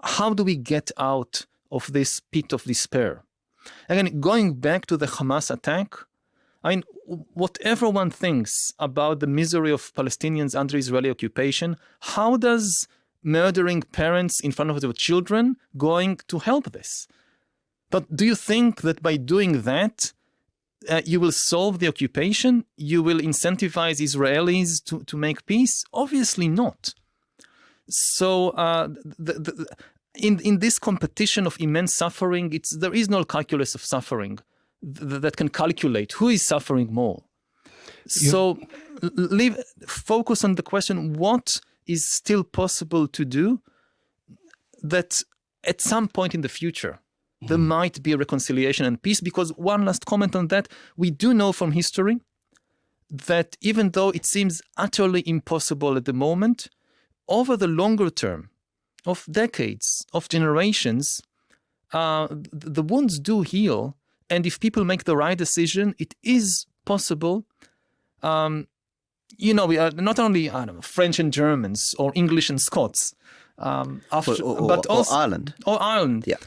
how do we get out of this pit of despair? Again, going back to the Hamas attack, I mean, whatever one thinks about the misery of Palestinians under Israeli occupation, how does murdering parents in front of their children going to help this? But do you think that by doing that, you will solve the occupation? You will incentivize Israelis to make peace? Obviously not. So in this competition of immense suffering, there is no calculus of suffering that can calculate who is suffering more. So focus on the question, what is still possible to do that at some point in the future, there might be a reconciliation and peace. Because one last comment on that, we do know from history that even though it seems utterly impossible at the moment, over the longer term of decades, of generations, the wounds do heal. And if people make the right decision, it is possible. We are not only French and Germans or English and Scots, but also Ireland. Or Ireland. Yeah.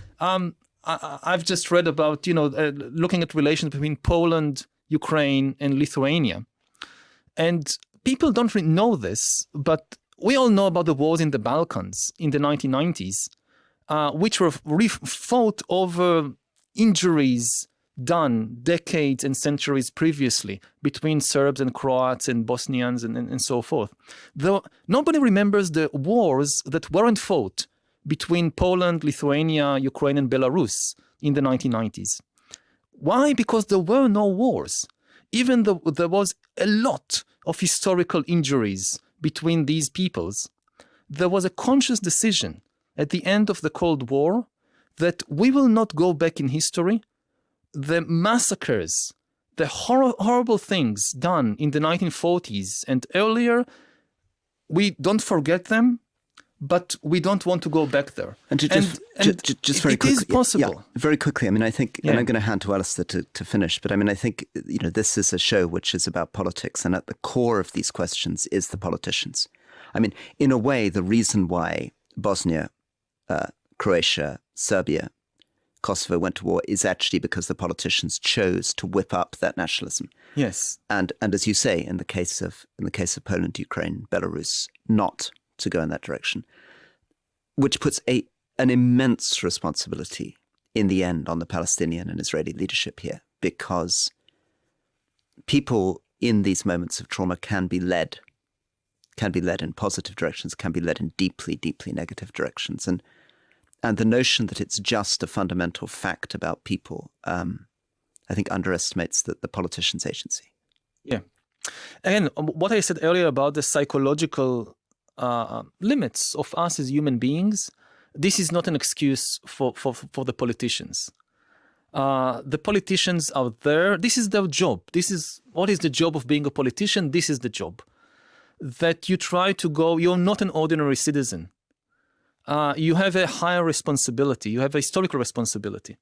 I've just read about looking at relations between Poland, Ukraine, and Lithuania, and people don't really know this, but we all know about the wars in the Balkans in the 1990s, which were fought over injuries done decades and centuries previously between Serbs and Croats and Bosnians and so forth. Though nobody remembers the wars that weren't fought between Poland, Lithuania, Ukraine, and Belarus in the 1990s. Why? Because there were no wars. Even though there was a lot of historical injuries between these peoples, there was a conscious decision at the end of the Cold War that we will not go back in history. The massacres, the horrible things done in the 1940s and earlier, we don't forget them, but we don't want to go back there. And just very quickly. It is possible. Yeah, very quickly. I mean, I think, and I'm going to hand to Alastair to finish, but I mean, I think, this is a show which is about politics, and at the core of these questions is the politicians. I mean, in a way, the reason why Bosnia, Croatia, Serbia, Kosovo went to war is actually because the politicians chose to whip up that nationalism. Yes. And as you say, in the case of Poland, Ukraine, Belarus, not to go in that direction, which puts an immense responsibility in the end on the Palestinian and Israeli leadership here, because people in these moments of trauma can be led in positive directions, can be led in deeply, deeply negative directions. And the notion that it's just a fundamental fact about people, I think underestimates the politician's agency. Yeah. Again, what I said earlier about the psychological limits of us as human beings, this is not an excuse for the politicians. The politicians out there, this is their job. What is the job of being a politician? This is the job. That you try to go, you're not an ordinary citizen. You have a higher responsibility. You have a historical responsibility.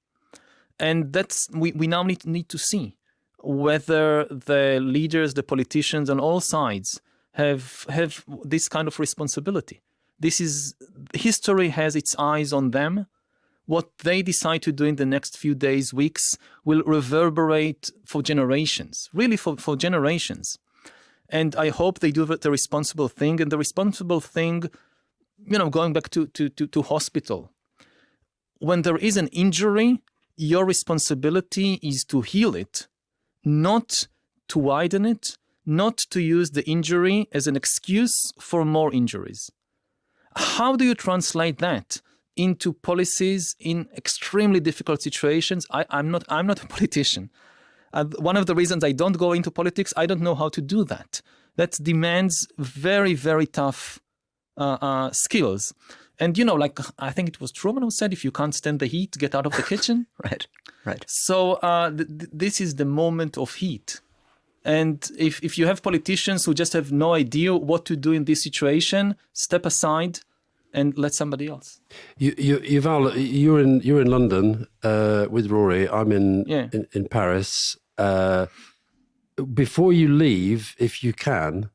And that's we now need to see whether the leaders, the politicians on all sides have this kind of responsibility. History has its eyes on them. What they decide to do in the next few days, weeks, will reverberate for generations, really for generations. And I hope they do the responsible thing. And the responsible thing, going back to hospital, when there is an injury, your responsibility is to heal it, not to widen it, not to use the injury as an excuse for more injuries. How do you translate that into policies in extremely difficult situations? I'm not a politician. One of the reasons I don't go into politics, I don't know how to do that. That demands very, very tough skills. And, I think it was Truman who said, if you can't stand the heat, get out of the kitchen. Right. So this is the moment of heat. And if you have politicians who just have no idea what to do in this situation, step aside and let somebody else. Yuval, you're in London with Rory. I'm in Paris. Before you leave, if you can,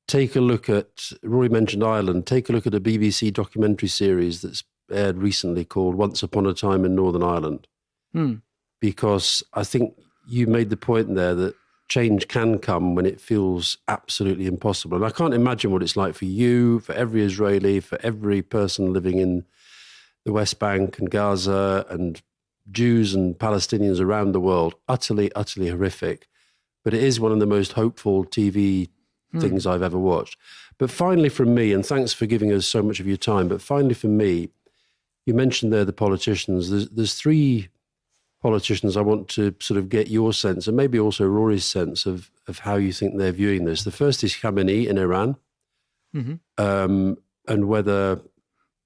take a look at, Rory mentioned Ireland, take a look at a BBC documentary series that's aired recently called Once Upon a Time in Northern Ireland. Because I think you made the point there that change can come when it feels absolutely impossible. And I can't imagine what it's like for you, for every Israeli, for every person living in the West Bank and Gaza and Jews and Palestinians around the world. Utterly, utterly horrific. But it is one of the most hopeful TV things I've ever watched. But finally from me, and thanks for giving us so much of your time, but finally from me, you mentioned there the politicians. There's three politicians I want to sort of get your sense, and maybe also Rory's sense of how you think they're viewing this. The first is Khamenei in Iran, and whether,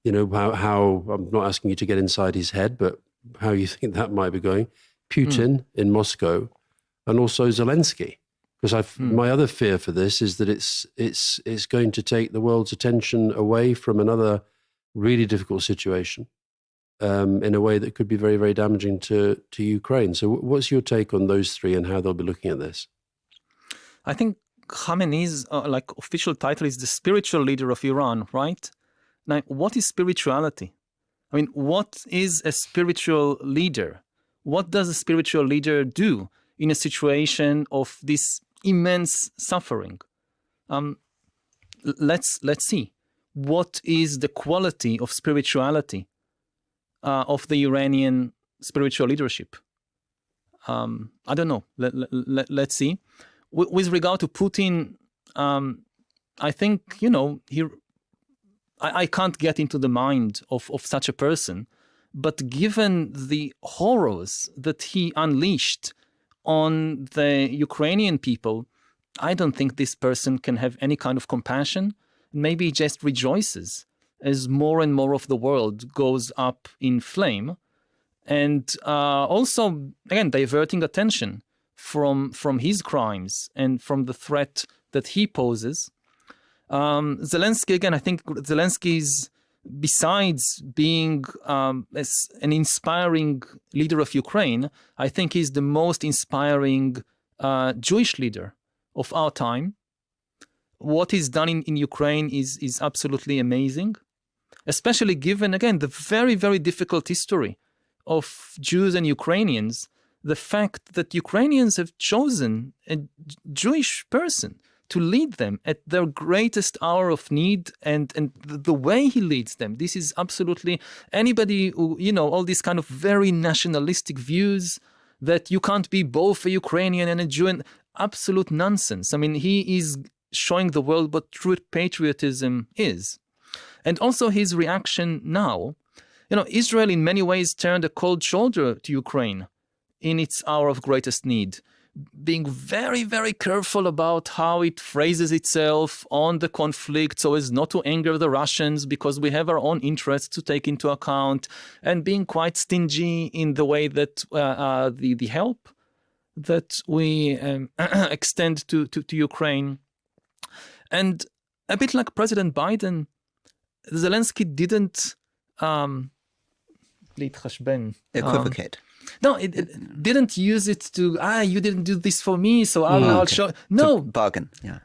you know, how I'm not asking you to get inside his head, but how you think that might be going. Putin in Moscow, and also Zelensky. Because my other fear for this is that it's going to take the world's attention away from another really difficult situation in a way that could be very, very damaging to Ukraine. So what's your take on those three and how they'll be looking at this? I think Khamenei's official title is the spiritual leader of Iran, right? Now, what is spirituality? I mean, what is a spiritual leader? What does a spiritual leader do in a situation of this immense suffering? Let's see. What is the quality of spirituality of the Iranian spiritual leadership? I don't know. Let's see. With regard to Putin, I think, you know, I can't get into the mind of such a person, but given the horrors that he unleashed on the Ukrainian people, I don't think this person can have any kind of compassion. Maybe he just rejoices as more and more of the world goes up in flame. And also, again, diverting attention from his crimes and from the threat that he poses. Zelensky, again, I think Zelensky's, besides being as an inspiring leader of Ukraine, I think he's the most inspiring Jewish leader of our time. What he's done in Ukraine is absolutely amazing, especially given, again, the very, very difficult history of Jews and Ukrainians, the fact that Ukrainians have chosen a Jewish person to lead them at their greatest hour of need, and the way he leads them. This is absolutely, anybody who, you know, all these kind of very nationalistic views that you can't be both a Ukrainian and a Jew, and absolute nonsense. I mean, he is showing the world what true patriotism is. And also his reaction now, you know, Israel in many ways turned a cold shoulder to Ukraine in its hour of greatest need, being very, very careful about how it phrases itself on the conflict so as not to anger the Russians, because we have our own interests to take into account, and being quite stingy in the way that the help that we extend to Ukraine. And a bit like President Biden, Zelensky didn't equivocate. No, it didn't use it to, you didn't do this for me, so I'll show. No. Bargain, yeah.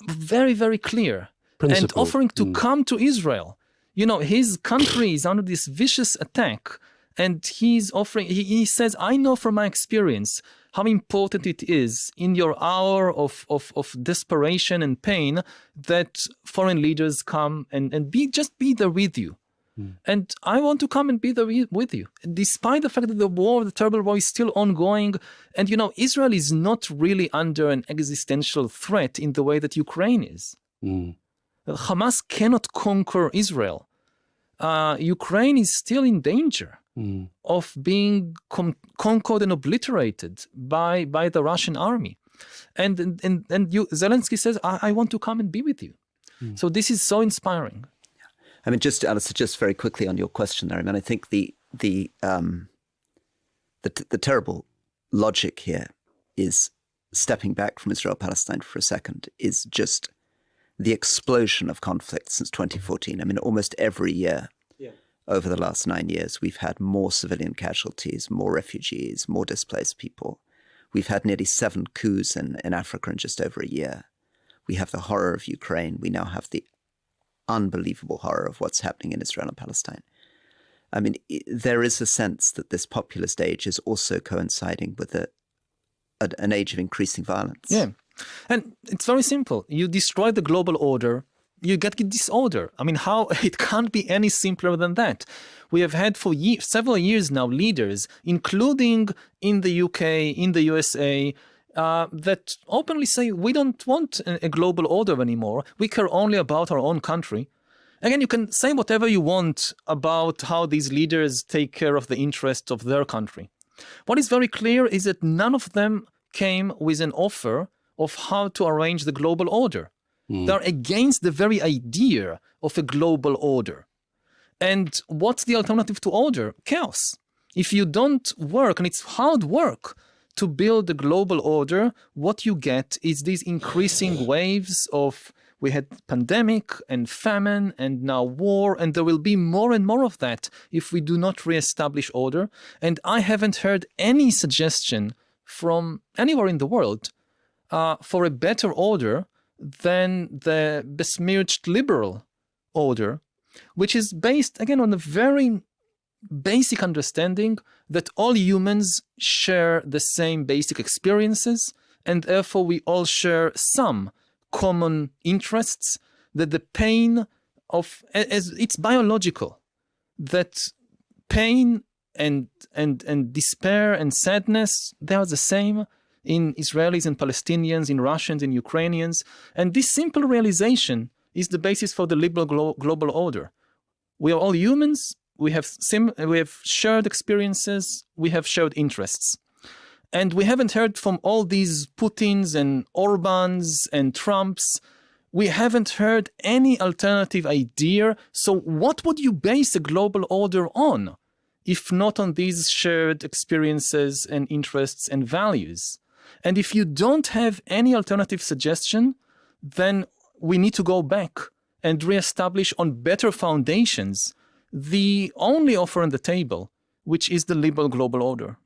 Very, very clear. Principle. And offering to come to Israel. You know, his country is under this vicious attack, and he's offering, he says, I know from my experience how important it is in your hour of desperation and pain that foreign leaders come and just be there with you. And I want to come and be there with you, despite the fact that the terrible war is still ongoing. And, you know, Israel is not really under an existential threat in the way that Ukraine is. Hamas cannot conquer Israel. Ukraine is still in danger of being conquered and obliterated by the Russian army. And Zelensky says, I want to come and be with you. So this is so inspiring. I mean, just Alastair, just very quickly on your question there. I mean, I think the terrible logic here is, stepping back from Israel-Palestine for a second, is just the explosion of conflict since 2014. I mean, almost every year over the last 9 years, we've had more civilian casualties, more refugees, more displaced people. We've had nearly 7 coups in Africa in just over a year. We have the horror of Ukraine. We now have the unbelievable horror of what's happening in Israel and Palestine. I mean, there is a sense that this populist age is also coinciding with an age of increasing violence. Yeah. And it's very simple. You destroy the global order, you get disorder. I mean, how it can't be any simpler than that. We have had for several years now leaders, including in the UK, in the USA, that openly say we don't want a global order anymore. We care only about our own country. Again, you can say whatever you want about how these leaders take care of the interests of their country. What is very clear is that none of them came with an offer of how to arrange the global order. They're against the very idea of a global order. And what's the alternative to order? Chaos. If you don't work, and it's hard work to build a global order, what you get is these increasing waves of, we had pandemic and famine and now war, and there will be more and more of that if we do not reestablish order. And I haven't heard any suggestion from anywhere in the world for a better order than the besmirched liberal order, which is based, again, on a very basic understanding that all humans share the same basic experiences, and therefore we all share some common interests, that the pain of, as it's biological, that pain and despair and sadness, they are the same in Israelis and Palestinians, in Russians and Ukrainians. And this simple realization is the basis for the liberal global order. We are all humans, we have shared experiences, we have shared interests. And we haven't heard from all these Putins and Orbans and Trumps, we haven't heard any alternative idea. So what would you base a global order on, if not on these shared experiences and interests and values? And if you don't have any alternative suggestion, then we need to go back and reestablish on better foundations the only offer on the table, which is the liberal global order.